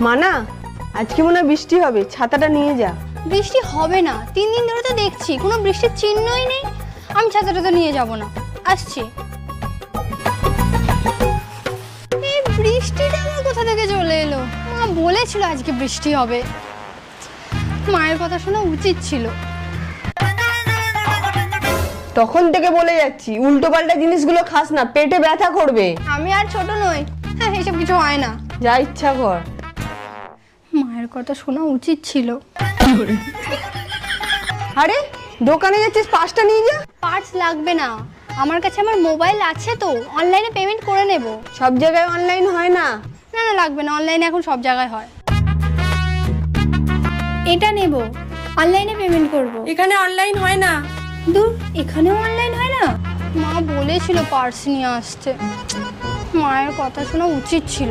মানা, আজকে মনে হয় বৃষ্টি হবে, ছাতাটা নিয়ে যা। বৃষ্টি হবে না, 3 দিন ধরে তো দেখছি কোনো বৃষ্টির চিহ্নই নেই। আমি ছাতাটা তো নিয়ে যাব না, আসছি। এই বৃষ্টিটা আমার কোথা থেকে চলে এলো? মা বলেছিল আজকে বৃষ্টি হবে, মায়ের কথা শোনা উচিত ছিল। তখন থেকে বলে যাচ্ছি উল্টো পাল্টা জিনিসগুলো খাস না, পেটে ব্যথা করবে। আমি আর ছোট নই, হ্যাঁ এসব কিছু হয় না। যা ইচ্ছা কর। মায়ের কথা শোনা উচিত ছিল। আরে দোকানে যাচ্ছিস, পাঁচটা নিয়ে যা। পার্স লাগবে না, আমার কাছে আমার মোবাইল আছে তো, অনলাইনে পেমেন্ট করে নেব। সব জায়গায় অনলাইন হয় না। না না লাগবে না, অনলাইনে এখন সব জায়গায় হয়। এটা নেব, অনলাইনে পেমেন্ট করব। এখানে অনলাইন হয় না। দূর, এখানেও অনলাইন হয় না। মা বলেছিল পার্স নিয়ে আসতে, মায়ের কথা শোনা উচিত ছিল।